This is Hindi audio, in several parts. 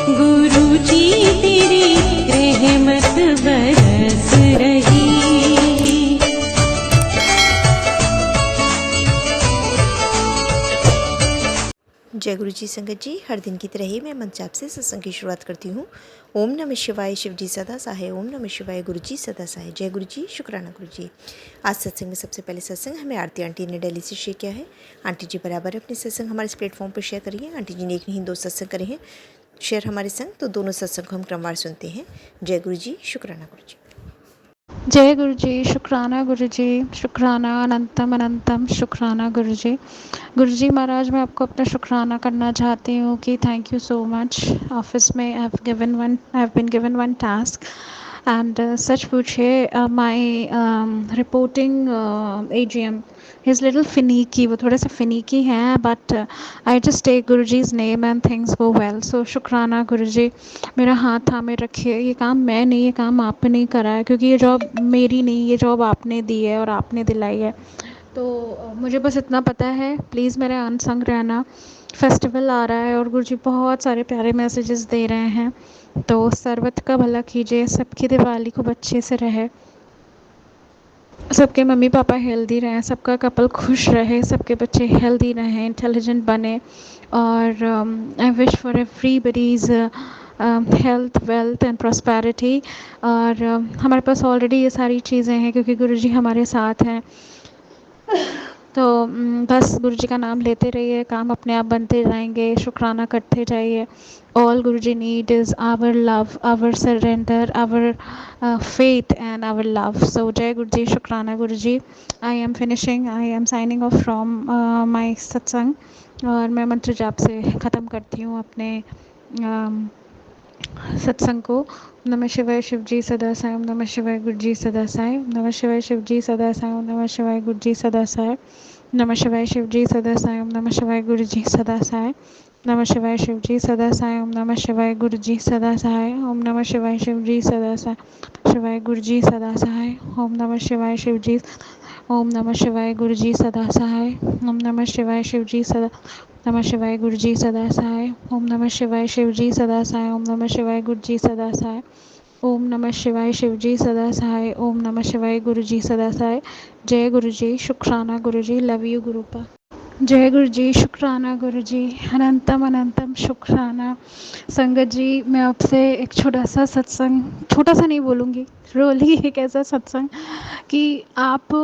गुरु जी तेरी रहमत बरस रही। जय गुरु जी संगत जी, हर दिन की तरह ही मैं मंच जाप से सत्संग की शुरुआत करती हूँ। ओम नमः शिवाय, शिव जी सदा सहाय। ओम नमः शिवाय, गुरु जी सदा सहाय। जय गुरु जी, शुक्राना गुरु जी। आज सत्संग में सबसे पहले सत्संग हमें आरती आंटी ने दिल्ली से शेयर किया है। आंटी जी बराबर अपने सत्संग हमारे इस प्लेटफॉर्म पर शेयर करिए। आंटी जी ने एक नहीं दो सत्संग करे हैं शेयर हमारे संग, तो दोनों सत्संग को हम क्रमवार सुनते हैं। जय गुरु जी, शुक्राना गुरु जी। जय गुरु जी, शुक्राना गुरु जी, शुक्राना अनंतम अनंतम शुक्राना गुरु जी। गुरु जी महाराज, मैं आपको अपना शुक्राना करना चाहती हूँ कि thank you so much. Office में I have been given one task and सच पूछे my reporting AGM is little finicky, वो थोड़े से फिनीकी हैं, but I just take Guru ji's name and things go well. So शुक्राना गुरु जी, मेरा हाथ थामे रखिए। ये काम मैं नहीं, ये काम आपने नहीं करा है, क्योंकि ये जॉब मेरी नहीं, ये जॉब आपने दी है और आपने दिलाई है। तो मुझे बस इतना पता है, प्लीज़ मेरे अनसंग रहना। फेस्टिवल आ रहा है और गुरुजी बहुत सारे प्यारे मैसेजेस दे रहे हैं, तो सर्वत का भला कीजिए, सबकी दिवाली खूब अच्छे से रहे, सबके मम्मी पापा हेल्दी रहें, सबका कपल खुश रहे, सबके बच्चे हेल्दी रहें, इंटेलिजेंट बने। और I wish for everybody's health, wealth and prosperity. और हमारे पास ऑलरेडी ये सारी चीज़ें हैं, क्योंकि गुरुजी हमारे साथ हैं। तो बस गुरु जी का नाम लेते रहिए, काम अपने आप बनते जाएंगे, शुक्राना करते जाइए। All Guru ji need is our love, our surrender, our faith and our love. So जय गुरु जी, शुक्राना गुरु जी। I am signing off from my सत्संग, और मैं मंत्र जाप से ख़त्म करती हूँ अपने सत्संग को। नमः शिवाय शिव जी सदा साई। ओम नमः शिवाय गुरु जी सदा साई। ओम नमः शिवाय शिव जी सदा साई। ओम नमः शिवाय गुरु जी सदा साई। नमः शिवाय शिव जी सदा साई। ओम नमः शिवाय गुरु जी सदा साई। नमः शिवाय शिव जी सदा साई। ओम नमः शिवाय गुरु जी सदा साई। ओम नमः शिवाय शिव जी सदा साई। शिवाय गुरु जी सदा सहाय। ओम नमः शिवाय शिव जी। ओम नमः शिवाय गुरु जी सदा सहाय। ओम नमः शिवाय शिव जी सदा। नमः शिवाय गुरु जी सदा सहाय। ओम नमः शिवाय शिव जी सदा सहाय। ओम नमः शिवाय गुरु जी सदा सहाय। ओम नमः शिवाय शिव जी सदा सहाय। ओम नमः शिवाय गुरु जी सदा सहाय। जय गुरु जी, शुक्राना गुरु जी, लव यू गुरुपा। जय गुरु जी, शुक्राना गुरु जी, अनंतम अनंतम शुक्राना। संगत जी, मैं आपसे एक छोटा सा सत्संग, छोटा सा नहीं बोलूँगी, रोली एक ऐसा सत्संग कि आप,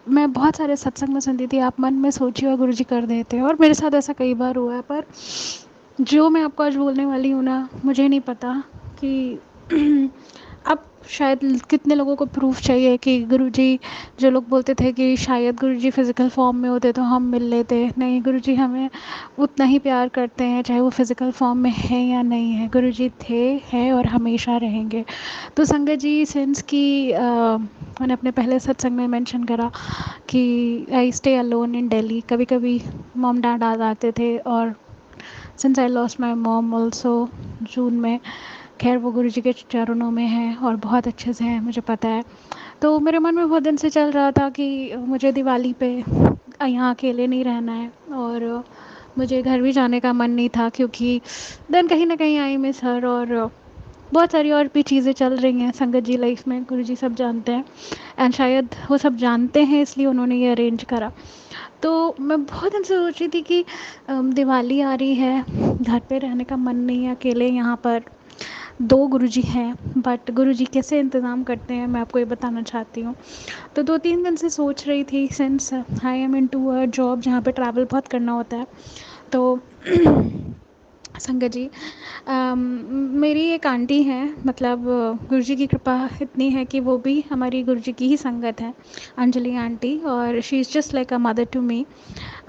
मैं बहुत सारे सत्संग में सुनती थी, आप मन में सोचिए और गुरु जी कर देते हैं, और मेरे साथ ऐसा कई बार हुआ है। पर जो मैं आपको आज बोलने वाली हूँ ना, मुझे नहीं पता कि अब शायद कितने लोगों को प्रूफ चाहिए कि गुरुजी, जो लोग बोलते थे कि शायद गुरुजी फ़िज़िकल फॉर्म में होते तो हम मिल लेते, नहीं, गुरुजी हमें उतना ही प्यार करते हैं, चाहे वो फ़िज़िकल फॉर्म में है या नहीं है। गुरुजी थे, हैं और हमेशा रहेंगे। तो संगत जी, सिंस कि मैंने अपने पहले सत्संग में मेंशन करा कि I stay alone in Delhi, कभी कभी मॉम डैड आ जाते थे, और since I lost my mom also June में, खैर वो गुरु जी के चरणों में है और बहुत अच्छे से हैं, मुझे पता है। तो मेरे मन में बहुत दिन से चल रहा था कि मुझे दिवाली पे यहाँ अकेले नहीं रहना है, और मुझे घर भी जाने का मन नहीं था, क्योंकि देन कहीं ना कहीं आई मिस हर, और बहुत सारी और भी चीज़ें चल रही हैं संगत जी लाइफ में, गुरु जी सब जानते हैं, एंड शायद वो सब जानते हैं इसलिए उन्होंने ये अरेंज करा। तो मैं बहुत दिन से सोच रही थी कि दिवाली आ रही है, घर पे रहने का मन नहीं है अकेले, यहाँ पर दो गुरुजी हैं, बट गुरुजी कैसे इंतज़ाम करते हैं मैं आपको ये बताना चाहती हूँ। तो 2-3 दिन से सोच रही थी, since I am into a job जहाँ पे ट्रैवल बहुत करना होता है, तो संगत जी, मेरी एक आंटी हैं, मतलब गुरुजी की कृपा इतनी है कि वो भी हमारी गुरुजी की ही संगत है, अंजलि आंटी, और she is just like a mother to me.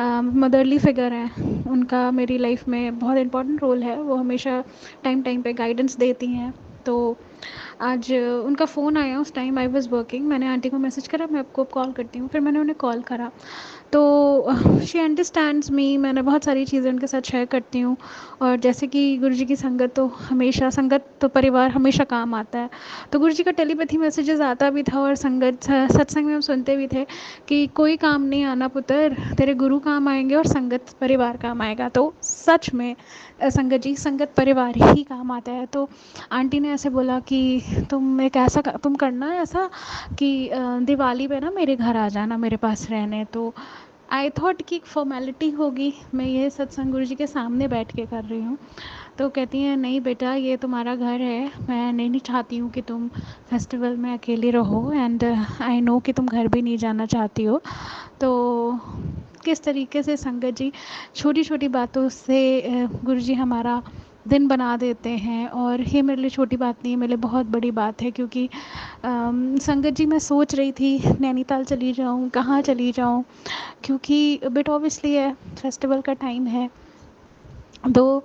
Motherly figure हैं, उनका मेरी लाइफ में बहुत इंपॉर्टेंट रोल है, वो हमेशा टाइम टाइम पे गाइडेंस देती हैं। तो आज उनका फ़ोन आया, उस टाइम आई वाज़ वर्किंग, मैंने आंटी को मैसेज करा मैं आपको कॉल करती हूँ, फिर मैंने उन्हें कॉल करा, तो शी अंडरस्टैंड्स मी। मैंने बहुत सारी चीज़ें उनके साथ शेयर करती हूँ। और जैसे कि गुरु जी की संगत तो हमेशा, संगत तो परिवार हमेशा काम आता है। तो गुरु जी का टेलीपैथी मैसेजेस आता भी था और सत्संग में हम सुनते भी थे कि कोई काम नहीं आना पुत्र, तेरे गुरु काम आएंगे और संगत परिवार काम आएगा। तो सच में संगत जी, संगत परिवार ही काम आता है। तो आंटी ने ऐसे बोला कि तुम करना ऐसा कि दिवाली पे ना मेरे घर आ जाना मेरे पास रहने। तो आई थॉट कि एक फॉर्मेलिटी होगी, मैं ये सत्संग गुरु जी के सामने बैठ के कर रही हूँ। तो कहती हैं नहीं बेटा, ये तुम्हारा घर है, मैं नहीं चाहती हूँ कि तुम फेस्टिवल में अकेले रहो, एंड आई नो कि तुम घर भी नहीं जाना चाहती हो। तो किस तरीके से संगत जी छोटी छोटी बातों से गुरु जी हमारा दिन बना देते हैं। और ये मेरे लिए छोटी बात नहीं है, मेरे लिए बहुत बड़ी बात है। क्योंकि संगत जी मैं सोच रही थी नैनीताल चली जाऊँ, कहाँ चली जाऊँ, क्योंकि बट ऑब्वियसली है फेस्टिवल का टाइम है, दो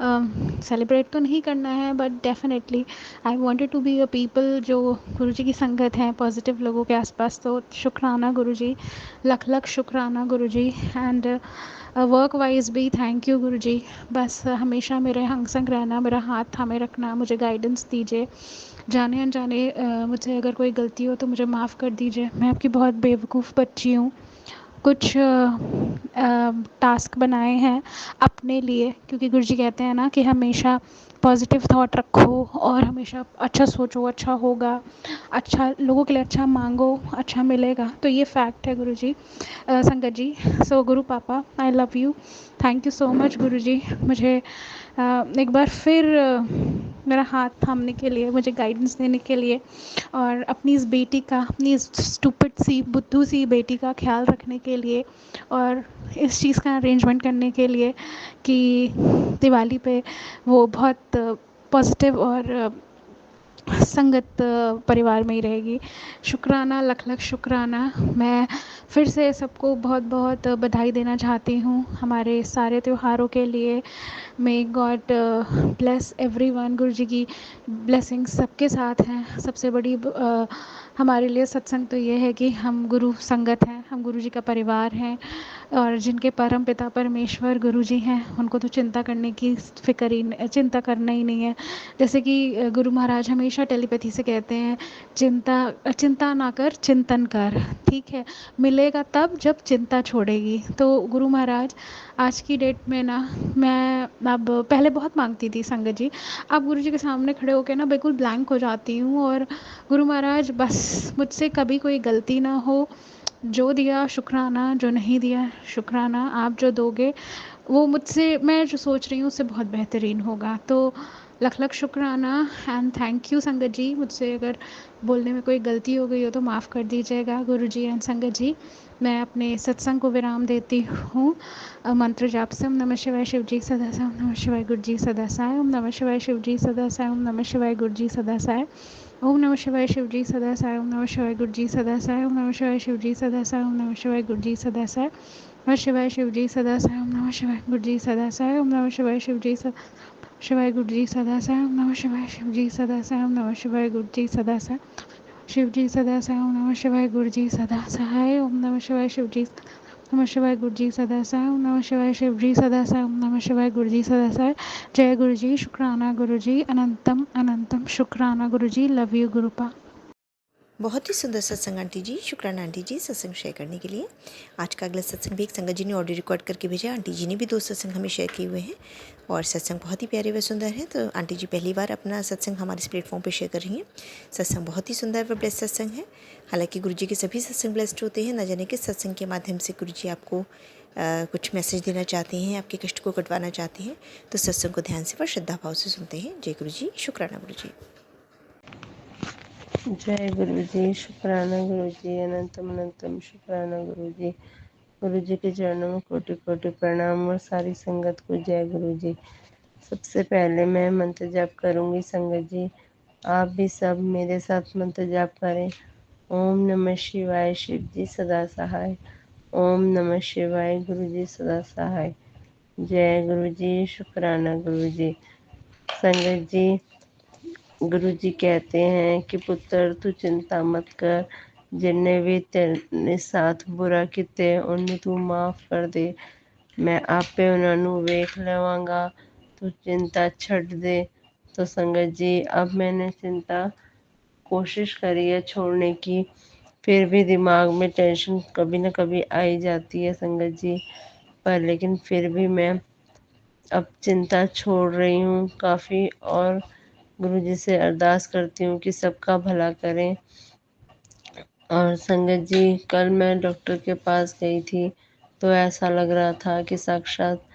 सेलिब्रेट तो नहीं करना है, but definitely I wanted to be a people जो गुरु जी की संगत हैं, पॉजिटिव लोगों के आसपास। तो शुक्राना गुरु जी, लख लख शुक्राना गुरु जी। एंड वर्क वाइज भी थैंक यू गुरु जी। बस हमेशा मेरे संग संग रहना, मेरा हाथ थामे रखना, मुझे गाइडेंस दीजिए। जाने अनजाने मुझसे अगर कोई गलती हो तो मुझे माफ़ कर दीजिए। मैं आपकी बहुत बेवकूफ़ बच्ची हूँ। कुछ टास्क बनाए हैं अपने लिए, क्योंकि गुरुजी कहते हैं ना कि हमेशा पॉजिटिव थॉट रखो और हमेशा अच्छा सोचो, अच्छा होगा, अच्छा लोगों के लिए अच्छा मांगो, अच्छा मिलेगा। तो ये फैक्ट है गुरुजी। संगत जी, सो गुरु पापा I love you, thank you so much Guruji. मुझे एक बार फिर मेरा हाथ थामने के लिए, मुझे गाइडेंस देने के लिए, और अपनी इस बेटी का, अपनी इस स्टूपिड सी बुद्धू सी बेटी का ख्याल रखने के लिए, और इस चीज़ का अरेंजमेंट करने के लिए कि दिवाली पे वो बहुत पॉजिटिव और संगत परिवार में ही रहेगी। शुक्राना, लख लख शुक्राना। मैं फिर से सबको बहुत बहुत बधाई देना चाहती हूँ हमारे सारे त्योहारों के लिए। May God bless everyone. गुरु जी की ब्लेसिंग्स सबके साथ हैं। सबसे बड़ी हमारे लिए सत्संग तो ये है कि हम गुरु संगत हैं, हम गुरु जी का परिवार हैं, और जिनके परम पिता परमेश्वर गुरु जी हैं उनको तो चिंता करने की चिंता करना ही नहीं है। जैसे कि गुरु महाराज हमेशा टेलीपैथी से कहते हैं, चिंता ना कर, चिंतन कर। ठीक है, मिलेगा तब जब चिंता छोड़ेगी। तो गुरु महाराज आज की डेट में ना, मैं अब पहले बहुत मांगती थी संगत जी, अब गुरु जी के सामने खड़े होकर ना बिल्कुल ब्लैंक हो जाती हूँ। और गुरु महाराज बस मुझसे कभी कोई गलती ना हो, जो दिया शुक्राना, जो नहीं दिया शुक्राना। आप जो दोगे वो मुझसे, मैं जो सोच रही हूँ उससे बहुत बेहतरीन होगा। तो लख लख शुक्राना एंड थैंक यू संगत जी। मुझसे अगर बोलने में कोई गलती हो गई हो तो माफ़ कर दीजिएगा गुरु जी एंड संगत जी। मैं अपने सत्संग को विराम देती हूँ मंत्र जाप से। ओम नमः शिवाय शिव जी सदा साई, ओम नमः शिवाय गुरु जी सदा साई, ओम नमः शिवाय शिव जी सदा साई, ओम नमः शिवाय गुरु जी सदा साई, ओम नमः शिवाय शिव जी सदा साई, ओम नमः शिवाय गुरु जी सदा साई, ओम नमः शिवाय शिव जी सदा साई, ओम नमः शिवाय गुरु जी सदा साई, नमः शिवाय शिव जी सदा साई, ओम नमः शिवाय गुरु जी सदा साई, ओम नमः शिवाय शिव जी शिवाय गुरु जी सदा साई, ओम नमः शिवाय शिव जी सदा साई, ओम नमः शिवाय गुरु जी सदा साई, शिव जी सदा साई, ओम नमः शिवाय गुरु जी सदा साई, ओम नमः शिवाय शिव जी, नमः शिवाय गुरु जी सदा साई, ओम नमः शिवाय शिव जी सदा साई, ओम नमः शिवाय गुरु जी सदा साई। जय गुरु जी, शुक्राना गुरु जी, अनंतम अनंतम शुक्राना गुरु जी। Love you गुरुपा। बहुत ही सुंदर सत्संग आंटी जी, शुक्राना आंटी जी सत्संग शेयर करने के लिए। आज का अगला सत्संग भी एक संगत जी ने ऑडियो रिकॉर्ड करके भेजा। आंटी जी ने भी 2 सत्संग हमें शेयर किए हुए हैं और सत्संग बहुत ही प्यारे व सुंदर है। तो आंटी जी पहली बार अपना सत्संग हमारे इस प्लेटफॉर्म पे शेयर कर रही हैं। सत्संग बहुत ही सुंदर व ब्लेस्ड सत्संग है। हालांकि गुरु जी के सभी सत्संग ब्लेस्ड होते हैं। न जाने किस सत्संग के माध्यम से गुरु जी आपको कुछ मैसेज देना चाहते हैं, आपके कष्ट को कटवाना चाहते हैं। तो सत्संग को ध्यान से व श्रद्धा भाव से सुनते हैं। जय गुरु जी, शुक्राना गुरु जी। जय गुरु जी, शुक्राना गुरु जी, अनंतम अनंतम शुक्राना गुरु जी। गुरु जी के चरणों में कोटि कोटि प्रणाम और सारी संगत को जय गुरु जी। सबसे पहले मैं मंत्र जाप करूंगी संगत जी, आप भी सब मेरे साथ मंत्र जाप करें। ओम नमः शिवाय शिव जी सदा सहाय, ओम नमः शिवाय गुरु जी सदा सहाय। जय गुरु जी, शुक्राना गुरु जी। संगत जी, गुरु जी कहते हैं कि पुत्र तू चिंता मत कर, जिन्ने भी तेरे साथ बुरा किते उन्हें तू माफ़ कर दे। मैं आपे उन्होंने वेख लवांगा, तू चिंता छड्ड दे। तो संगत जी अब मैंने चिंता कोशिश करी है छोड़ने की, फिर भी दिमाग में टेंशन कभी न कभी आ ही जाती है संगत जी। पर लेकिन फिर भी मैं अब चिंता छोड़ रही हूँ काफ़ी, और गुरुजी से अरदास करती हूँ कि सबका भला करें। और संगत जी कल मैं डॉक्टर के पास गई थी, तो ऐसा लग रहा था कि साक्षात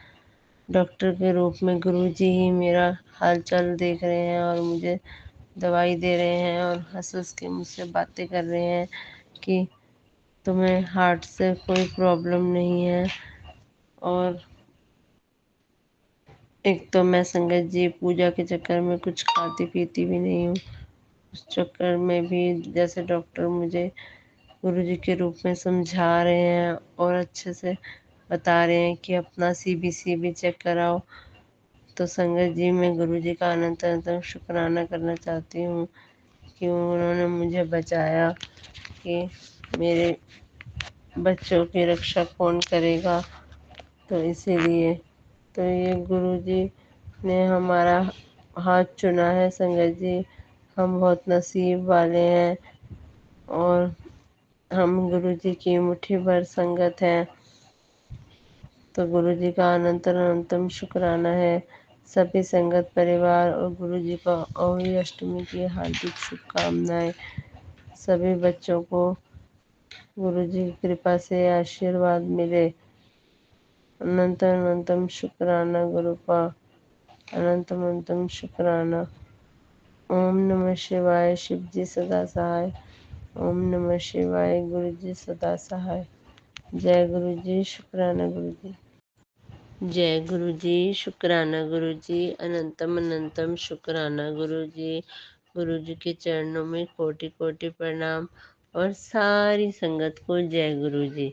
डॉक्टर के रूप में गुरुजी ही मेरा हालचाल देख रहे हैं और मुझे दवाई दे रहे हैं और हँस-हँस के मुझसे बातें कर रहे हैं कि तुम्हें हार्ट से कोई प्रॉब्लम नहीं है। और एक तो मैं संगत जी पूजा के चक्कर में कुछ खाती पीती भी नहीं हूँ। उस चक्कर में भी जैसे डॉक्टर मुझे गुरुजी के रूप में समझा रहे हैं और अच्छे से बता रहे हैं कि अपना सीबीसी भी चेक कराओ। तो संगत जी मैं गुरुजी का अनंत शुक्राना करना चाहती हूँ कि उन्होंने मुझे बचाया, कि मेरे बच्चों की रक्षा कौन करेगा। तो इसीलिए तो ये गुरुजी ने हमारा हाथ चुना है संगत जी। हम बहुत नसीब वाले हैं और हम गुरुजी की मुट्ठी भर संगत हैं। तो गुरुजी का अनंतम शुक्राना है। सभी संगत परिवार और गुरुजी को अहोई अष्टमी की हार्दिक शुभकामनाएं। सभी बच्चों को गुरुजी की कृपा से आशीर्वाद मिले। अनंतम शुक्राना गुरुपा, अनंतम शुक्राना। ओम नमः शिवाय, शिवजी सदा सहाय। ओम नमः शिवाय, गुरुजी सदा सहाय। जय गुरुजी, शुक्राना गुरुजी। जय गुरुजी, शुक्राना गुरुजी, अनंतम शुक्राना गुरुजी। गुरुजी के चरणों में कोटि कोटि प्रणाम और सारी संगत को जय गुरुजी।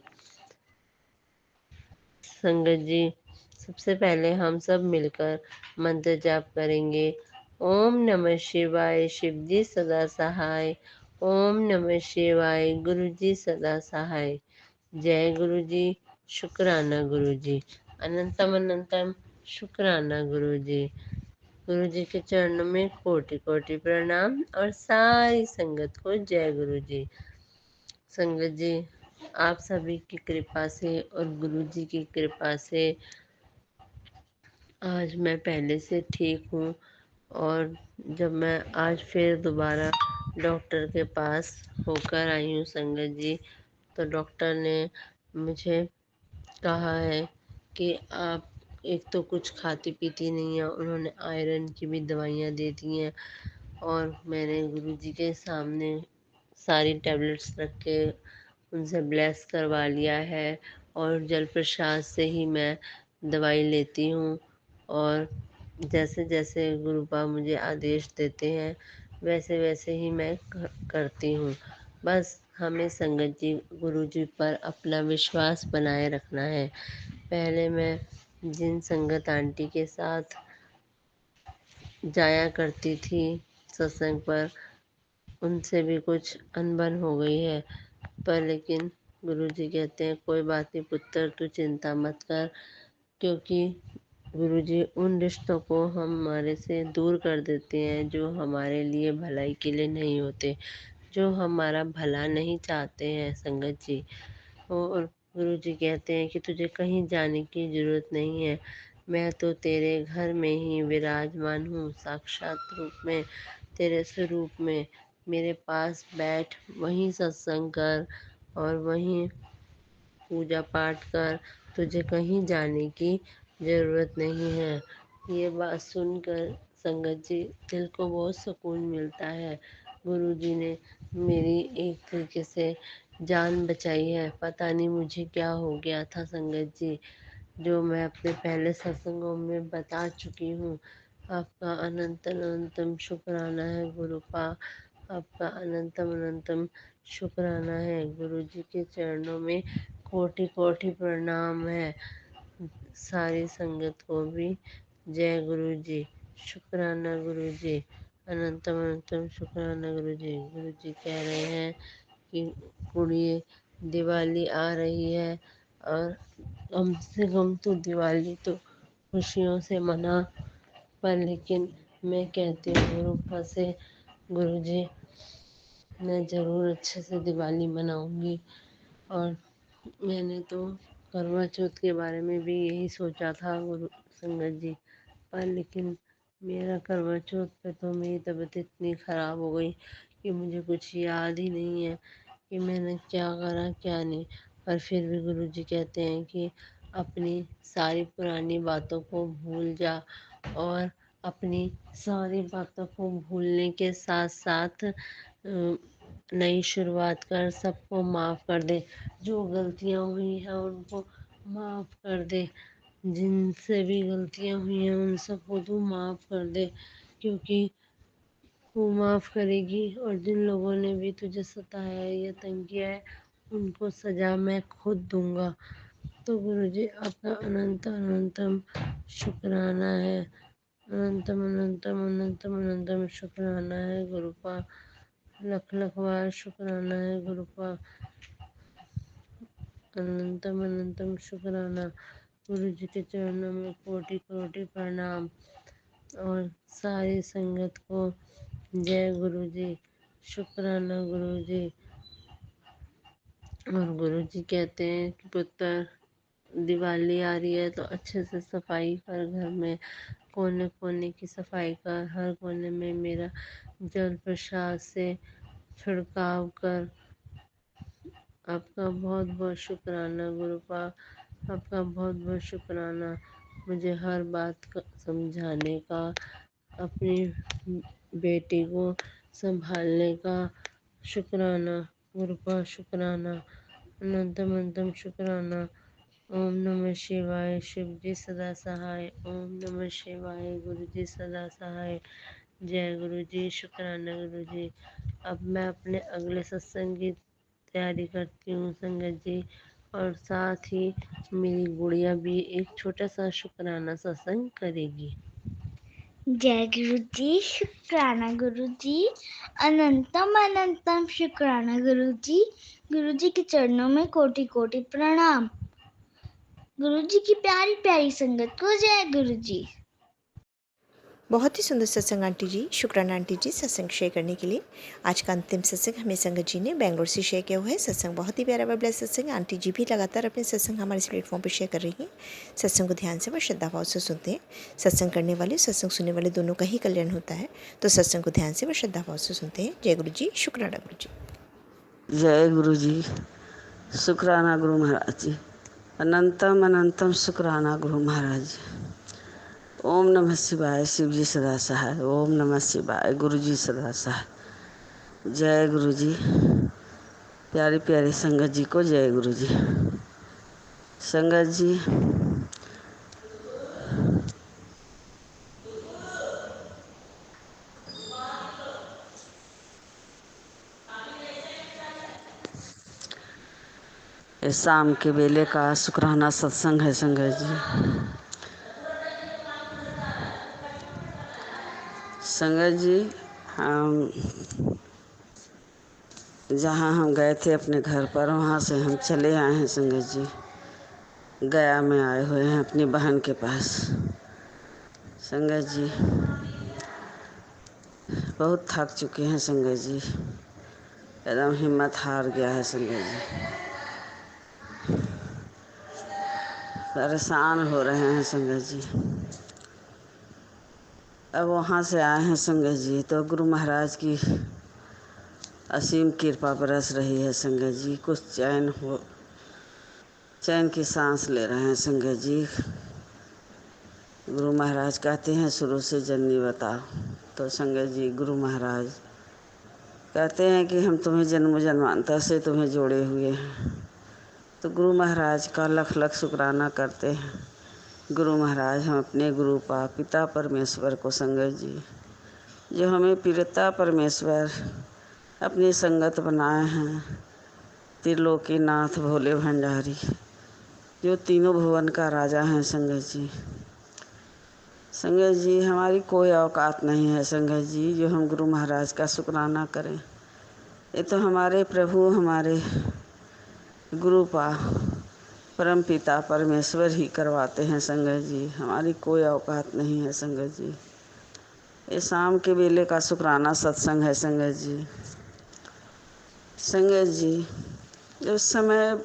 संगत जी सबसे पहले हम सब मिलकर मंत्र जाप करेंगे। ओम नमः शिवाय, शिवजी सदा सहाय। ओम नमः शिवाय, गुरुजी सदा सहाय। जय गुरुजी, शुक्राना गुरुजी, अनंतम शुक्राना गुरुजी। गुरुजी के चरणों में कोटि कोटि प्रणाम और सारी संगत को जय गुरुजी। संगत जी आप सभी की कृपा से और गुरुजी की कृपा से आज मैं पहले से ठीक हूँ। और जब मैं आज फिर दोबारा डॉक्टर के पास होकर आई हूँ संगत जी, तो डॉक्टर ने मुझे कहा है कि आप एक तो कुछ खाती पीती नहीं है, उन्होंने आयरन की भी दवाइयाँ दे दी हैं। और मैंने गुरुजी के सामने सारी टैबलेट्स रख के उनसे ब्लेस करवा लिया है और जल प्रसाद से ही मैं दवाई लेती हूँ। और जैसे जैसे गुरुपा मुझे आदेश देते हैं वैसे वैसे ही मैं करती हूँ। बस हमें संगत जी गुरुजी पर अपना विश्वास बनाए रखना है। पहले मैं जिन संगत आंटी के साथ जाया करती थी सत्संग पर, उनसे भी कुछ अनबन हो गई है। पर लेकिन गुरुजी कहते हैं कोई बात नहीं पुत्र, तू चिंता मत कर, क्योंकि गुरुजी उन रिश्तों को हमारे से दूर कर देते हैं जो हमारे लिए भलाई के लिए नहीं होते, जो हमारा भला नहीं चाहते हैं संगत जी। और गुरुजी कहते हैं कि तुझे कहीं जाने की ज़रूरत नहीं है, मैं तो तेरे घर में ही विराजमान हूँ, साक्षात रूप में तेरे स्वरूप में मेरे पास बैठ, वहीं सत्संग कर और वहीं पूजा पाठ कर, तुझे कहीं जाने की ज़रूरत नहीं है। ये बात सुनकर संगत जी दिल को बहुत सुकून मिलता है। गुरुजी ने मेरी एक तरीके से जान बचाई है। पता नहीं मुझे क्या हो गया था संगत जी, जो मैं अपने पहले सत्संगों में बता चुकी हूँ। आपका अनंतम शुक्राना है गुरुपा, आपका अनंतम शुक्राना है। गुरुजी के चरणों में कोटि कोटि प्रणाम है। सारी संगत को भी जय गुरुजी, शुक्राना गुरुजी, अनंतम शुक्राना गुरुजी। गुरुजी कह रहे हैं कि कुड़िए दिवाली आ रही है और कम से कम तो दिवाली तो खुशियों से मना। पर लेकिन मैं कहती हूँ रूपा से, गुरुजी मैं ज़रूर अच्छे से दिवाली मनाऊंगी। और मैंने तो करवा चौथ के बारे में भी यही सोचा था गुरु संगत जी। पर लेकिन मेरा करवा चौथ पे तो मेरी तबीयत इतनी ख़राब हो गई कि मुझे कुछ याद ही नहीं है कि मैंने क्या करा क्या नहीं। पर फिर भी गुरुजी कहते हैं कि अपनी सारी पुरानी बातों को भूल जा और अपनी सारी बातों को भूलने के साथ साथ नई शुरुआत कर, सबको माफ़ कर दे। जो गलतियाँ हुई हैं उनको माफ़ कर दे। जिनसे भी गलतियाँ हुई हैं उन सबको तू माफ़ कर दे, क्योंकि वो माफ़ करेगी। और जिन लोगों ने भी तुझे सताया है या तंग किया है उनको सज़ा मैं खुद दूँगा। तो गुरुजी आपका अनंत अनंतम शुक्राना है। अनंतम अनंतम अनंतम अनंतम शुक्राना है गुरुपा। लख लख बार शुक्राना है गुरुपा। अनंतम अनंतम शुक्राना। गुरुजी के चरणों में कोटि कोटि प्रणाम। और सारी संगत को जय गुरुजी। शुक्राना गुरुजी। और गुरुजी कहते हैं कि पुत्र दिवाली आ रही है तो अच्छे से सफाई कर, घर में कोने कोने की सफाई कर, हर कोने में मेरा जल प्रसाद से छिड़काव कर। आपका बहुत बहुत शुक्राना गुरुपा। आपका बहुत बहुत शुक्राना मुझे हर बात का समझाने का, अपनी बेटी को संभालने का। शुक्राना गुरुपा शुक्राना। अनंतम अनंतम शुक्राना। ओम नमः शिवाय। शिव जी सदा सहाय। ओम नमः शिवाय। गुरु जी सदा सहाय। जय गुरु जी। शुक्राना गुरु जी। अब मैं अपने अगले सत्संग की तैयारी करती हूँ संगत जी। और साथ ही मेरी गुड़िया भी एक छोटा सा शुक्राना सत्संग करेगी। जय गुरु जी। शुक्राना गुरु जी। अनंतम अनंतम शुक्राना गुरु जी। गुरु जी के चरणों में कोटि कोटि प्रणाम। गुरु जी की प्यारी प्यारी संगत को जय गुरु जी। बहुत ही सुंदर सत्संग आंटी जी। शुक्राना आंटी जी सत्संग शेयर करने के लिए। आज का अंतिम सत्संग हमें संगत जी ने बेंगलोर से शेयर किया हुआ है। सत्संग बहुत ही प्यारा व ब्लेस सत्संग। आंटी जी भी लगातार अपने सत्संग हमारे इस प्लेटफॉर्म पर शेयर कर रही हैं। सत्संग को ध्यान से व श्रद्धा भाव से सुनते हैं। सत्संग करने वाले सत्संग सुनने वाले दोनों का ही कल्याण होता है। तो सत्संग को ध्यान से व श्रद्धा भाव से सुनते हैं। जय गुरु जी। शुक्राना गुरु जी। जय गुरु जी। शुक्राना गुरु महाराज जी। अनंतम अनंतम शुक्राना गुरु महाराज जी। ओम नमः शिवाय। शिव जी सदा सहाय। ओम नमः शिवाय। गुरु जी सदा सहाय। जय गुरु जी। प्यारी प्यारी संगत जी को जय गुरु जी। संगत जी, इस शाम के बेले का शुक्राना सत्संग है संगत जी। संगत जी, हम जहाँ हम गए थे अपने घर पर, वहाँ से हम चले आए हैं संगत जी। गया में आए हुए हैं अपनी बहन के पास। संगत जी, बहुत थक चुके हैं संगत जी। एकदम हिम्मत हार गया है संगत जी। परेशान हो रहे हैं संगत जी। अब वहाँ से आए हैं संगत जी तो गुरु महाराज की असीम कृपा बरस रही है संगत जी। कुछ चैन की सांस ले रहे हैं संगत जी। गुरु महाराज कहते हैं शुरू से जननी बताओ। तो संगत जी, गुरु महाराज कहते हैं कि हम तुम्हें जन्म जन्मांतर से तुम्हें जोड़े हुए हैं। तो गुरु महाराज का लख लख शुक्राना करते हैं। गुरु महाराज, हम अपने गुरु पिता परमेश्वर को संगत जी, जो हमें पिता परमेश्वर अपनी संगत बनाए हैं, त्रिलोकीनाथ भोले भंडारी, जो तीनों भुवन का राजा हैं संगत जी। संगत जी, हमारी कोई औकात नहीं है संगत जी जो हम गुरु महाराज का शुक्राना करें। ये तो हमारे प्रभु, हमारे गुरु परम पिता परमेश्वर ही करवाते हैं संगत जी। हमारी कोई औकात नहीं है संगत जी। ये शाम के वेले का शुक्राना सत्संग है संगत जी। संगत जी, जब समय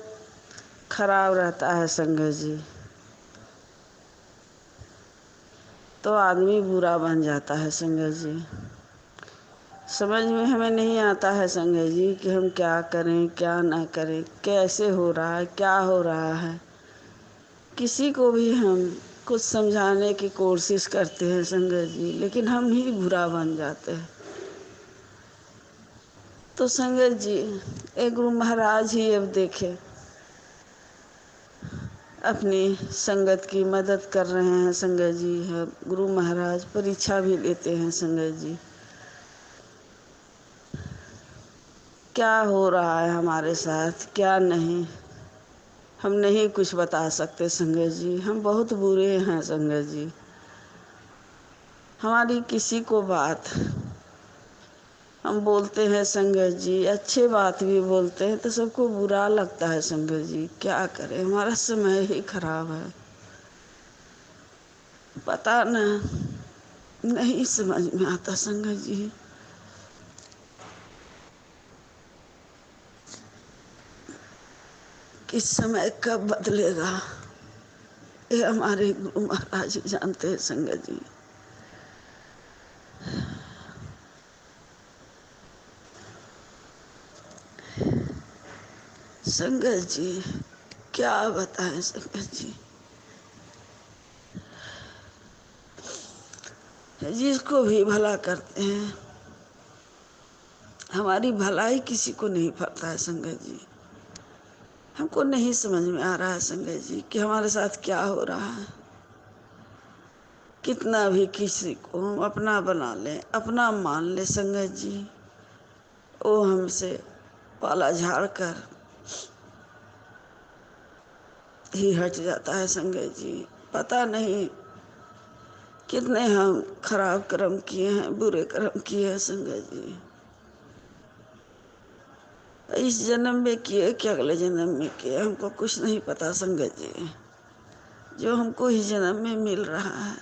खराब रहता है संगत जी, तो आदमी बुरा बन जाता है संगत जी। समझ में हमें नहीं आता है संगत जी कि हम क्या करें क्या ना करें, कैसे हो रहा है, क्या हो रहा है। किसी को भी हम कुछ समझाने की कोशिश करते हैं संगत जी, लेकिन हम ही बुरा बन जाते हैं। तो संगत जी, एक गुरु महाराज ही अब देखे अपनी संगत की मदद कर रहे हैं संगत जी। है गुरु महाराज परीक्षा भी लेते हैं संगत जी। क्या हो रहा है हमारे साथ क्या नहीं, हम नहीं कुछ बता सकते संगत जी। हम बहुत बुरे हैं संगत जी। हमारी किसी को बात हम बोलते हैं संगत जी, अच्छे बात भी बोलते हैं तो सबको बुरा लगता है संगत जी। क्या करें, हमारा समय ही खराब है। पता न, नहीं समझ में आता संगत जी। किस समय कब बदलेगा ये हमारे गुरु महाराज ही जानते हैं संगत जी। संगत जी क्या बताएं संगत जी। जिसको भी भला करते हैं, हमारी भलाई किसी को नहीं पड़ता है संगत जी। हमको नहीं समझ में आ रहा है संगत जी कि हमारे साथ क्या हो रहा है। कितना भी किसी को हम अपना बना लें, अपना मान ले संगत जी, वो हमसे पाला झाड़ कर ही हट जाता है संगत जी। पता नहीं कितने हम खराब कर्म किए हैं, बुरे कर्म किए हैं संगत जी। इस जन्म में किए कि अगले जन्म में किए हमको कुछ नहीं पता संगत जी। जो हमको इस जन्म में मिल रहा है,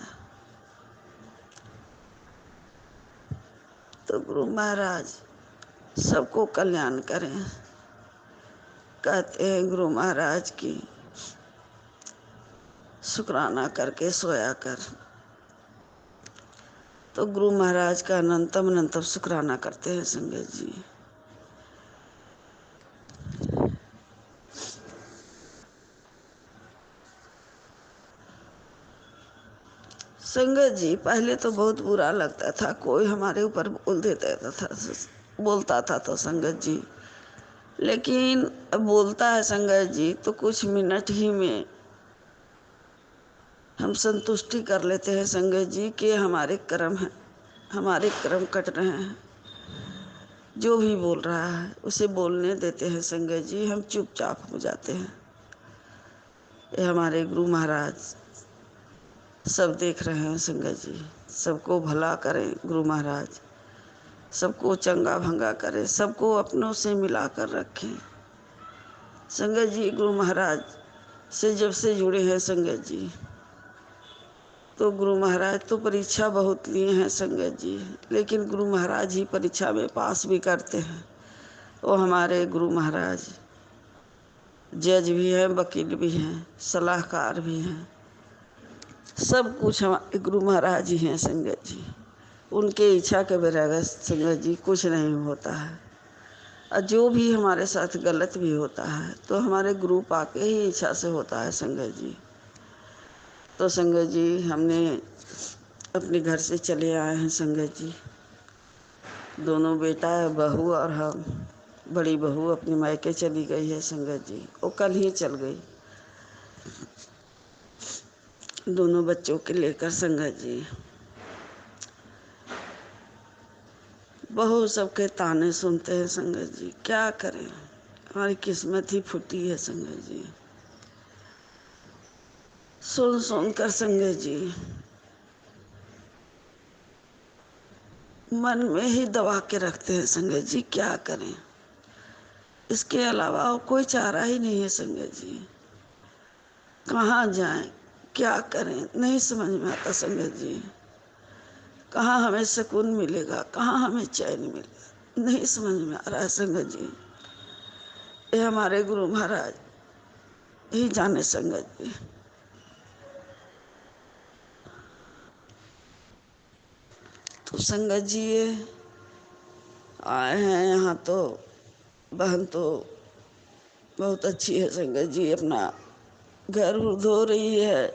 तो गुरु महाराज सबको कल्याण करें। कहते हैं गुरु महाराज की शुक्राना करके सोया कर, तो गुरु महाराज का अनंतम अनंतम शुक्राना करते हैं संगत जी। संगत जी पहले तो बहुत बुरा लगता था, कोई हमारे ऊपर बोलता था तो संगत जी, लेकिन अब बोलता है संगत जी तो कुछ मिनट ही में हम संतुष्टि कर लेते हैं संगत जी कि हमारे कर्म हैं, हमारे कर्म कट रहे हैं। जो भी बोल रहा है उसे बोलने देते हैं संगत जी, हम चुपचाप हो जाते हैं। ये हमारे गुरु महाराज सब देख रहे हैं संगत जी। सबको भला करें गुरु महाराज, सबको चंगा भंगा करें, सबको अपनों से मिलाकर रखें संगत जी। गुरु महाराज से जब से जुड़े हैं संगत जी, तो गुरु महाराज तो परीक्षा बहुत लिए हैं संगत जी, लेकिन गुरु महाराज ही परीक्षा में पास भी करते हैं। वो हमारे गुरु महाराज जज भी हैं, वकील भी हैं, सलाहकार भी हैं, सब कुछ हमारे गुरु महाराज ही हैं संगत जी। उनके इच्छा के बगैर संगत जी कुछ नहीं होता है। और जो भी हमारे साथ गलत भी होता है तो हमारे गुरु पाके ही इच्छा से होता है संगत जी। तो संगत जी हमने अपने घर से चले आए हैं संगत जी। दोनों बेटा बहू और हम, बड़ी बहू अपनी मायके चली गई है संगत जी, वो कल ही चल गई दोनों बच्चों के लेकर संगत जी। बहू सबके ताने सुनते हैं संगत जी, क्या करें, हमारी किस्मत ही फूटी है संगत जी। सुन सुन कर संगत जी मन में ही दबा के रखते हैं संगत जी, क्या करें। इसके अलावा और कोई चारा ही नहीं है संगत जी। कहाँ जाएं, क्या करें, नहीं समझ में आता संगत जी। कहाँ हमें सुकून मिलेगा, कहाँ हमें चैन मिलेगा, नहीं समझ में आ रहा है संगत जी। ये हमारे गुरु महाराज ही जाने संगत जी। तो संगत जी ये आए हैं यहाँ, तो बहन तो बहुत अच्छी है संगत जी, अपना घर धो रही है,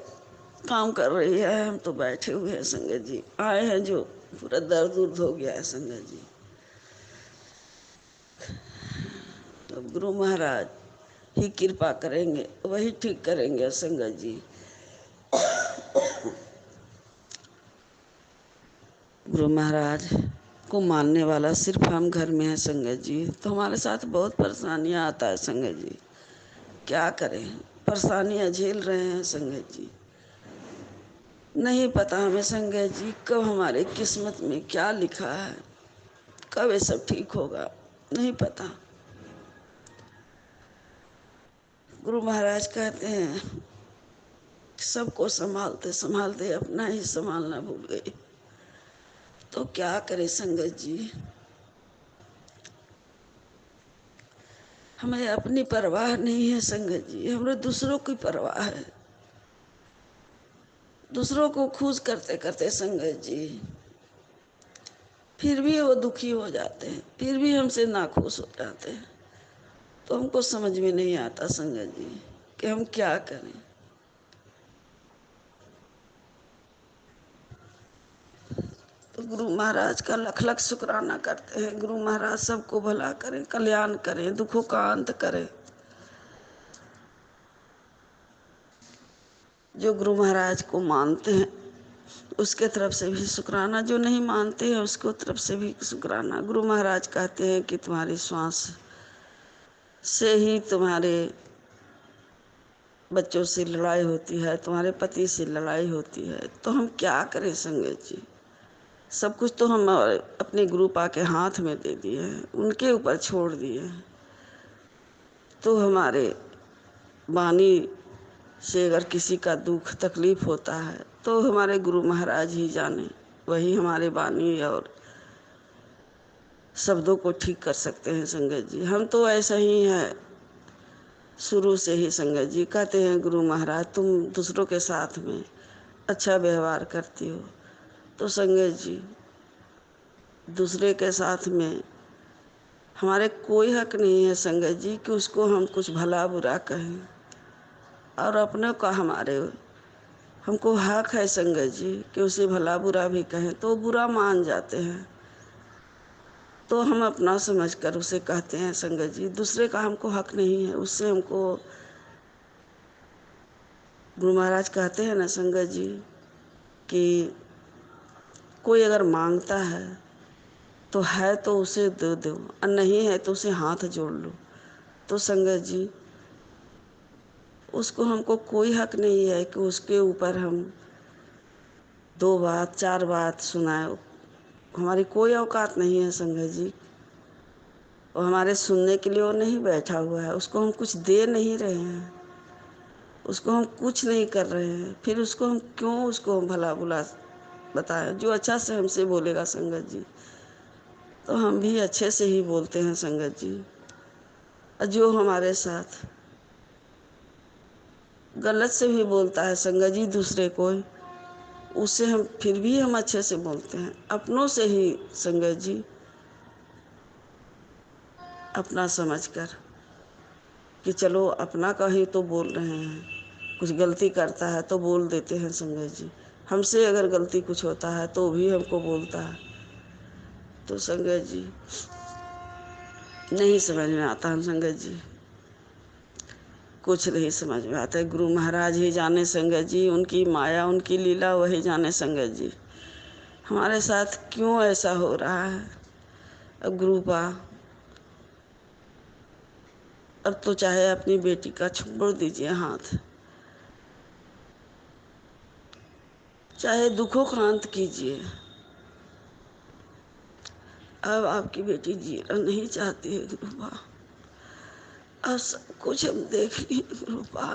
काम कर रही है। हम तो बैठे हुए हैं संगत जी, आए हैं जो पूरा दर्द उर्द हो गया है संगत जी। तो गुरु महाराज ही कृपा करेंगे, वही ठीक करेंगे संगत जी। गुरु महाराज को मानने वाला सिर्फ हम घर में है संगत जी। तो हमारे साथ बहुत परेशानियां आता है संगत जी, क्या करें, परेशानियां झेल रहे हैं संगत जी। नहीं पता हमें संगत जी कब हमारे किस्मत में क्या लिखा है, कब ये सब ठीक होगा, नहीं पता। गुरु महाराज कहते हैं सबको संभालते संभालते अपना ही संभालना भूल गए। तो क्या करे संगत जी, हमें अपनी परवाह नहीं है संगत जी, हमें दूसरों की परवाह है। दूसरों को खुश करते करते संगत जी फिर भी वो दुखी हो जाते हैं, फिर भी हमसे नाखुश हो जाते हैं। तो हमको समझ में नहीं आता संगत जी कि हम क्या करें। तो गुरु महाराज का लख लख शुक्राना करते हैं। गुरु महाराज सबको भला करें, कल्याण करें, दुखों का अंत करें। जो गुरु महाराज को मानते हैं उसके तरफ से भी शुक्राना, जो नहीं मानते हैं उसको तरफ से भी शुक्राना। गुरु महाराज कहते हैं कि तुम्हारी श्वास से ही तुम्हारे बच्चों से लड़ाई होती है, तुम्हारे पति से लड़ाई होती है। तो हम क्या करें संगत जी, सब कुछ तो हम अपने गुरु पा के हाथ में दे दिए हैं, उनके ऊपर छोड़ दिए हैं। तो हमारे वाणी से अगर किसी का दुख तकलीफ होता है तो हमारे गुरु महाराज ही जाने, वही हमारे वाणी और शब्दों को ठीक कर सकते हैं संगत जी। हम तो ऐसा ही है शुरू से ही संगत जी। कहते हैं गुरु महाराज तुम दूसरों के साथ में अच्छा व्यवहार करती हो। तो संगत जी दूसरे के साथ में हमारे कोई हक नहीं है संगत जी कि उसको हम कुछ भला बुरा कहें, और अपने का हमारे हमको हक है संगत जी कि उसे भला बुरा भी कहें तो बुरा मान जाते हैं। तो हम अपना समझकर उसे कहते हैं संगत जी, दूसरे का हमको हक नहीं है, उससे हमको गुरु महाराज कहते हैं ना संगत जी कि कोई अगर मांगता है तो उसे दे दो, और नहीं है तो उसे हाथ जोड़ लो। तो संगत जी उसको हमको कोई हक नहीं है कि उसके ऊपर हम 2 बात 4 बात सुनाए, हमारी कोई औकात नहीं है संगत जी। और हमारे सुनने के लिए वो नहीं बैठा हुआ है, उसको हम कुछ दे नहीं रहे हैं, उसको हम कुछ नहीं कर रहे हैं, फिर उसको हम क्यों उसको हम भला बुला बताएं। जो अच्छा से हमसे बोलेगा संगत जी तो हम भी अच्छे से ही बोलते हैं संगत जी। और जो हमारे साथ गलत से भी बोलता है संगत जी दूसरे को, उससे हम फिर भी हम अच्छे से बोलते हैं, अपनों से ही संगत जी अपना समझकर कि चलो अपना का ही तो बोल रहे हैं। कुछ गलती करता है तो बोल देते हैं संगत जी, हमसे अगर गलती कुछ होता है तो भी हमको बोलता है। तो संगत जी नहीं समझ में आता हम संगत जी, कुछ नहीं समझ में आता है। गुरु महाराज ही जाने संगत जी, उनकी माया उनकी लीला वही जाने संगत जी हमारे साथ क्यों ऐसा हो रहा है। अब गुरु पा अब तो चाहे अपनी बेटी का छोड़ दीजिए हाथ, चाहे दुखों का अंत कीजिए। अब आपकी बेटी जीना नहीं चाहती है गुरुबा, अब सब कुछ हम देख लिए गुरुपा,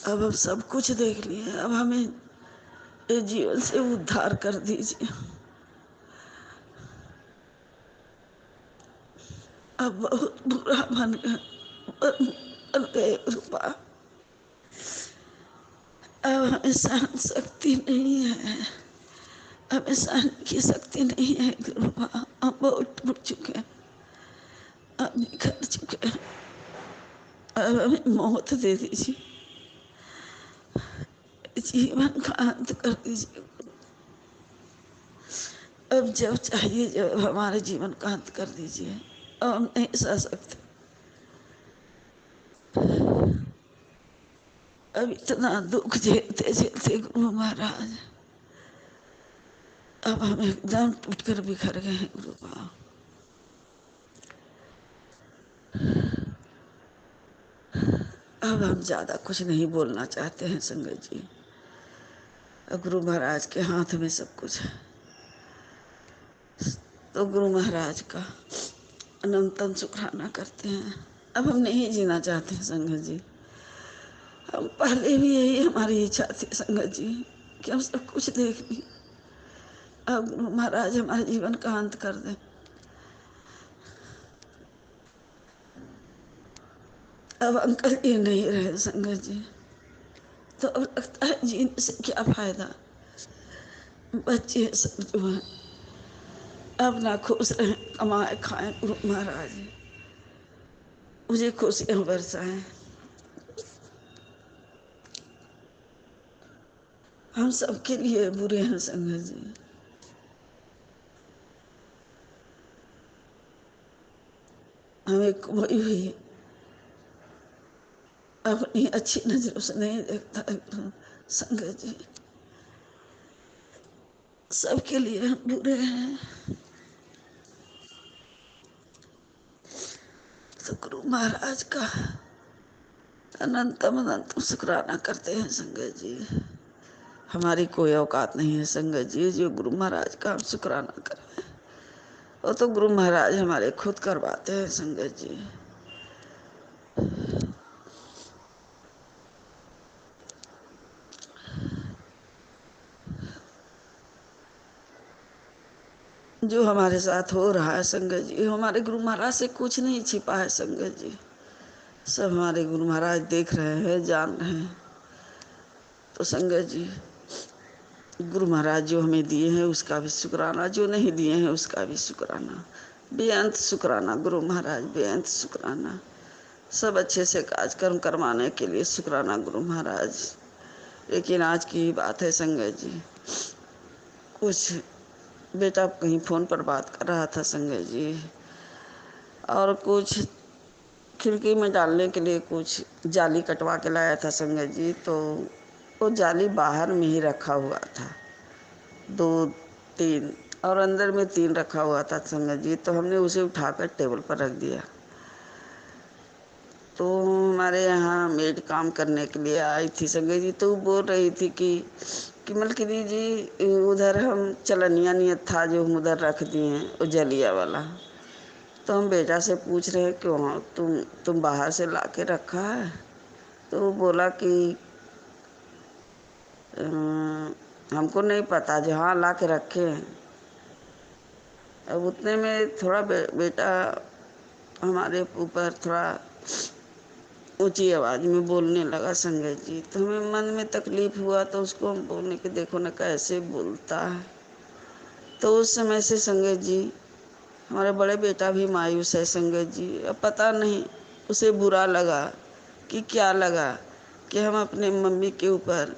अब हम सब कुछ देख लिए। अब हमें ये जीवन से उद्धार कर दीजिए। अब बहुत बुरा बन गए गुरुपा। अब हमें सहन शक्ति नहीं है, हमें सहने की शक्ति नहीं है गुरुपा। हम बहुत टूट चुके हैं, हम बिखर चुके हैं। अब हमें मौत दे दीजिए, जीवन का अंत कर दीजिए। अब जब चाहिए जब हमारे जीवन का अंत कर दीजिए। अब हम नहीं सह सकते। अब इतना दुख झेलते झेलते गुरु महाराज अब हम एकदम टूटकर बिखर गए हैं गुरु बाबा। अब हम ज्यादा कुछ नहीं बोलना चाहते हैं संगत जी। अब गुरु महाराज के हाथ में सब कुछ है, तो गुरु महाराज का अनंतम शुक्राना करते हैं। अब हम नहीं जीना चाहते हैं संगत जी। हम पहले भी यही हमारी इच्छा थी संगत जी कि हम सब कुछ देख लें। अब गुरु महाराज हमारे जीवन का अंत कर दें। अब अंकल जी नहीं रहे संगत जी, तो अब लगता है जीने से क्या फायदा। बच्चे सब जो हैं अब ना खुश रहें, कमाए खाएं गुरु महाराज मुझे खुशियाँ बरसाएं। हम सबके लिए बुरे हैं संगत जी। हमें कोई भी अपनी अच्छी नजरों से नहीं देखता है संगत जी। सबके लिए हम बुरे हैं। तो गुरु महाराज का अनंतम अनंतम शुक्राना करते हैं संगत जी। हमारी कोई औकात नहीं है संगत जी जो गुरु महाराज का हम शुक्राना करें। वो तो गुरु महाराज हमारे खुद करवाते हैं संगत जी। जो हमारे साथ हो रहा है संगत जी, हमारे गुरु महाराज से कुछ नहीं छिपा है संगत जी। सब हमारे गुरु महाराज देख रहे हैं, जान रहे हैं। तो संगत जी गुरु महाराज जो हमें दिए हैं उसका भी शुक्राना, जो नहीं दिए हैं उसका भी शुक्राना। बेअंत शुक्राना गुरु महाराज, बेअंत शुक्राना। सब अच्छे से काज कर्म करवाने के लिए शुक्राना गुरु महाराज। लेकिन आज की बात है संगत जी, कुछ बेटा कहीं फ़ोन पर बात कर रहा था संगत जी, और कुछ खिड़की में डालने के लिए कुछ जाली कटवा के लाया था संगत जी। तो वो जाली बाहर में ही रखा हुआ था, 2-3 और अंदर में 3 रखा हुआ था संगत जी। तो हमने उसे उठाकर टेबल पर रख दिया। तो हमारे यहाँ मेड काम करने के लिए आई थी संगत जी, तो बोल रही थी कि मलकिनी जी उधर हम चलनिया नियत था जो हम उधर रख दिए हैं वो जलिया वाला। तो हम बेटा से पूछ रहे हैं क्यों तुम बाहर से ला के रखा है। तो वो बोला कि हमको नहीं पता, जो हाँ ला के रखे हैं। अब उतने में थोड़ा बेटा हमारे ऊपर थोड़ा ऊंची आवाज़ में बोलने लगा संगत जी। तो हमें मन में तकलीफ़ हुआ, तो उसको हम बोलने के देखो ना कैसे बोलता है। तो उस समय से संगत जी हमारे बड़े बेटा भी मायूस है संगत जी। अब पता नहीं उसे बुरा लगा कि क्या लगा कि हम अपने मम्मी के ऊपर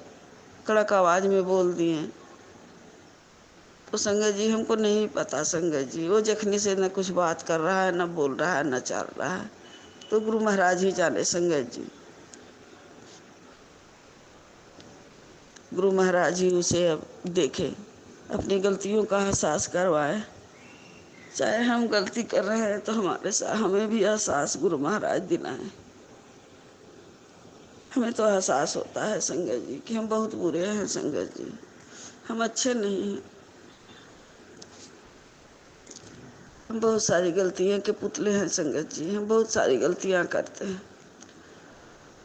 कड़क आवाज़ में बोल दिए। तो संगत जी हमको नहीं पता संगत जी, वो जखनी से न कुछ बात कर रहा है, न बोल रहा है, न चल रहा है। तो गुरु महाराज ही जाने संगत जी। गुरु महाराज ही उसे अब देखे, अपनी गलतियों का एहसास करवाए। चाहे हम गलती कर रहे हैं तो हमारे साथ हमें भी एहसास गुरु महाराज दिलाएं। हमें तो एहसास होता है संगत जी कि हम बहुत बुरे हैं संगत जी, हम अच्छे नहीं हैं। हम बहुत सारी गलतियाँ के पुतले हैं संगत जी, हम बहुत सारी गलतियाँ करते हैं।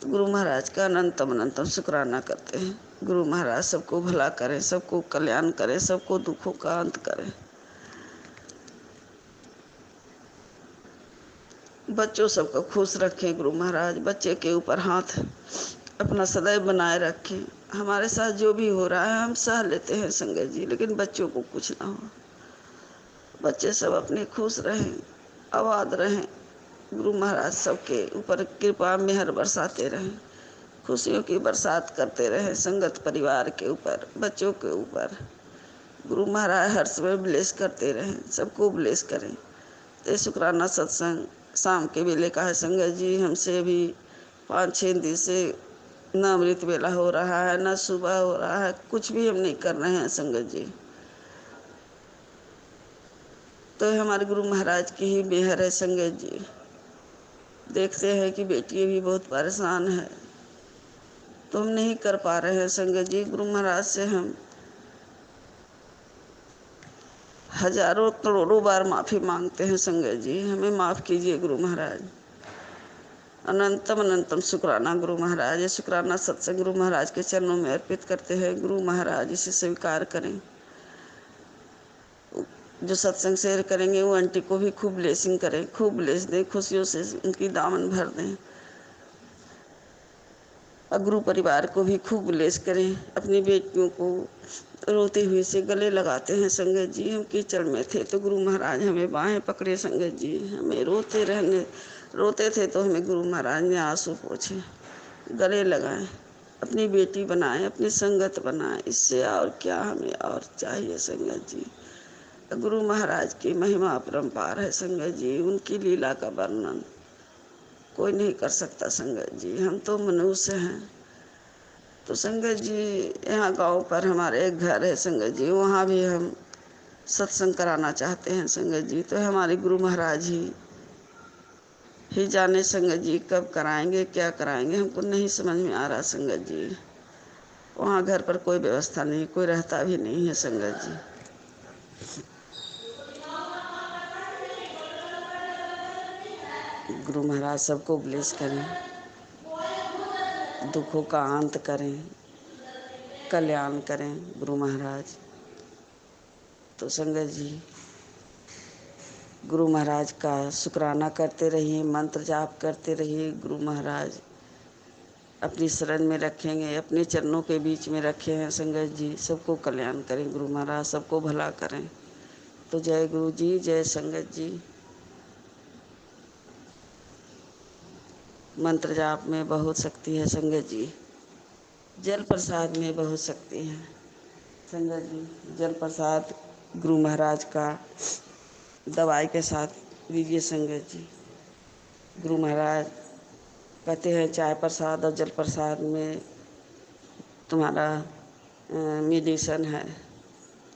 गुरु महाराज का अनंतम अनंतम शुक्राना करते हैं। गुरु महाराज सबको भला करें, सबको कल्याण करें, सबको दुखों का अंत करें। बच्चों सबको खुश रखें गुरु महाराज, बच्चे के ऊपर हाथ अपना सदैव बनाए रखें। हमारे साथ जो भी हो रहा है हम सह लेते हैं संगत जी, लेकिन बच्चों को कुछ ना हो। बच्चे सब अपने खुश रहें, आबाद रहें। गुरु महाराज सबके ऊपर कृपा मेहर बरसाते रहें, खुशियों की बरसात करते रहें संगत परिवार के ऊपर, बच्चों के ऊपर। गुरु महाराज हर समय ब्लेस करते रहें, सबको ब्लेस करें। तो शुक्राना सत्संग शाम के वेले का है संगत जी। हमसे अभी 5-6 दिन से न अमृत वेला हो रहा है, न सुबह हो रहा है, कुछ भी हम नहीं कर रहे हैं संगत जी। तो हमारे गुरु महाराज की ही मेहर है संगत जी। देखते हैं कि बेटी भी बहुत परेशान है, तो हम नहीं कर पा रहे हैं संगत जी। गुरु महाराज से हम हजारों करोड़ों बार माफ़ी मांगते हैं संगत जी, हमें माफ़ कीजिए गुरु महाराज। अनंतम अनंतम शुक्राना गुरु महाराज। ये शुक्राना सत्संग गुरु महाराज के चरणों में अर्पित करते हैं। गुरु महाराज इसे स्वीकार करें। जो सत्संग शेयर करेंगे वो आंटी को भी खूब ब्लेसिंग करें, खूब ब्लेस दें, खुशियों से उनकी दामन भर दें। और गुरु परिवार को भी खूब ब्लेस करें। अपनी बेटियों को रोते हुए से गले लगाते हैं संगत जी। हम कीचड़ में थे तो गुरु महाराज हमें बाहें पकड़े संगत जी, हमें रोते थे तो हमें गुरु महाराज ने आंसू पोंछे, गले लगाएं, अपनी बेटी बनाएं, अपनी संगत बनाएं। इससे और क्या हमें और चाहिए संगत जी। गुरु महाराज की महिमा अपरंपार है संगत जी, उनकी लीला का वर्णन कोई नहीं कर सकता संगत जी। हम तो मनुष्य हैं। तो संगत जी यहाँ गांव पर हमारे एक घर है संगत जी, वहाँ भी हम सत्संग कराना चाहते हैं संगत जी। तो हमारे गुरु महाराज ही जाने संगत जी कब कराएंगे, क्या कराएंगे, हमको नहीं समझ में आ रहा संगत जी। वहाँ घर पर कोई व्यवस्था नहीं, कोई रहता भी नहीं है संगत जी। गुरु महाराज सबको ब्लेस करें, दुखों का अंत करें, कल्याण करें गुरु महाराज। तो संगत जी गुरु महाराज का शुक्राना करते रहिए, मंत्र जाप करते रहिए। गुरु महाराज अपनी शरण में रखेंगे, अपने चरणों के बीच में रखे हैं संगत जी। सबको कल्याण करें गुरु महाराज, सबको भला करें। तो जय गुरु जी, जय संगत जी। मंत्र जाप में बहुत शक्ति है संगत जी, जल प्रसाद में बहुत शक्ति है संगत जी। जल प्रसाद गुरु महाराज का दवाई के साथ लीजिए संगत जी। गुरु महाराज कहते हैं चाय प्रसाद और जल प्रसाद में तुम्हारा मेडिसन है।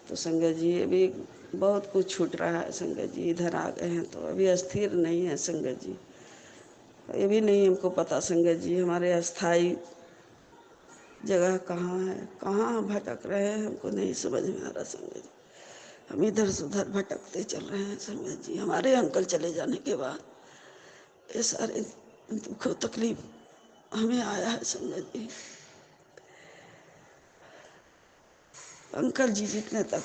तो संगत जी अभी बहुत कुछ छूट रहा है संगत जी, इधर आ गए हैं तो अभी अस्थिर नहीं है संगत जी। ये भी नहीं हमको पता संगत जी हमारे अस्थाई जगह कहाँ है, कहाँ भटक रहे हैं, हमको नहीं समझ में आ रहा संगत जी। हम इधर से उधर भटकते चल रहे हैं संगत जी। हमारे अंकल चले जाने के बाद ये सारे दुख तकलीफ हमें आया है संगत जी। अंकल जी जितने तक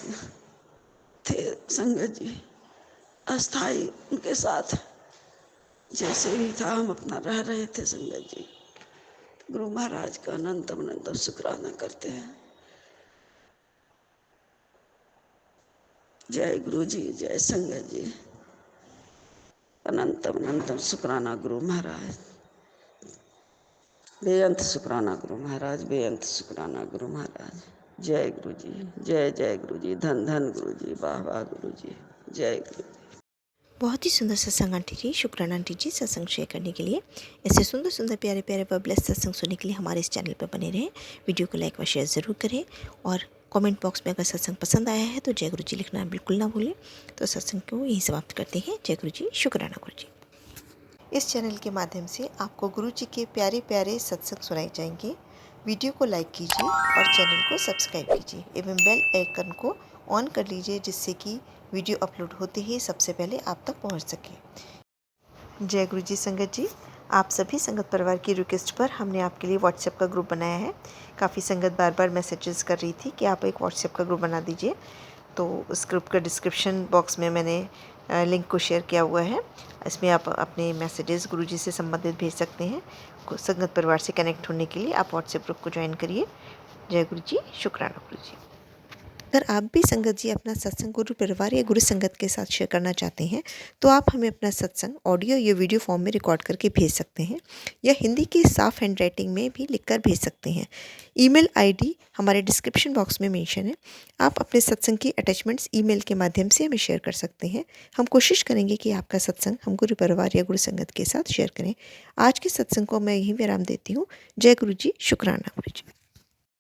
थे संगत जी अस्थाई, उनके साथ जैसे भी था हम अपना रह रहे थे संगत जी। गुरु महाराज का अनंतम अनंतम शुक्राना करते हैं। जय गुरु जी, जय संगत जी। अनंतम अनंतम शुक्राना गुरु महाराज, बेअंत शुक्राना गुरु महाराज, बेअंत शुक्राना गुरु महाराज। जय गुरु जी, जय जय गुरु जी, धन धन गुरु जी, वाह वाह गुरु जी, जय गुरु जी। बहुत ही सुंदर सत्संग आंटी जी, शुक्राना आंटी जी सत्संग शेयर करने के लिए। ऐसे सुंदर सुंदर प्यारे प्यारे व ब्लेस सत्संग सुनने के लिए हमारे इस चैनल पर बने रहें। वीडियो को लाइक व शेयर ज़रूर करें और कमेंट बॉक्स में अगर सत्संग पसंद आया है तो जय गुरु जी लिखना बिल्कुल ना भूलें। तो सत्संग को यहीं समाप्त करते हैं। जय गुरु जी, शुक्राना गुरु जी। इस चैनल के माध्यम से आपको गुरु जी के प्यारे प्यारे सत्संग सुनाए जाएंगे। वीडियो को लाइक कीजिए और चैनल को सब्सक्राइब कीजिए एवं बेल आइकन को ऑन कर लीजिए, जिससे कि वीडियो अपलोड होते ही सबसे पहले आप तक पहुंच सके। जय गुरु जी संगत जी, आप सभी संगत परिवार की रिक्वेस्ट पर हमने आपके लिए व्हाट्सएप का ग्रुप बनाया है। काफ़ी संगत बार बार मैसेजेस कर रही थी कि आप एक व्हाट्सएप का ग्रुप बना दीजिए, तो उस ग्रुप का डिस्क्रिप्शन बॉक्स में मैंने लिंक को शेयर किया हुआ है। इसमें आप अपने मैसेजेस गुरुजी से संबंधित भेज सकते हैं। संगत परिवार से कनेक्ट होने के लिए आप व्हाट्सएप ग्रुप को ज्वाइन करिए। जय गुरु जी, शुक्राना गुरु जी। अगर आप भी संगत जी अपना सत्संग गुरु परिवार या गुरु संगत के साथ शेयर करना चाहते हैं, तो आप हमें अपना सत्संग ऑडियो या वीडियो फॉर्म में रिकॉर्ड करके भेज सकते हैं, या हिंदी की साफ हैंड राइटिंग में भी लिखकर भेज सकते हैं। ईमेल आईडी हमारे डिस्क्रिप्शन बॉक्स में मेंशन है। आप अपने सत्संग की अटैचमेंट्स ईमेल के माध्यम से हमें शेयर कर सकते हैं। हम कोशिश करेंगे कि आपका सत्संग हम गुरु परिवार या गुरु संगत के साथ शेयर करें। आज के सत्संग को मैं यहीं विराम देती हूँ। जय गुरु जी, शुक्राना गुरु जी।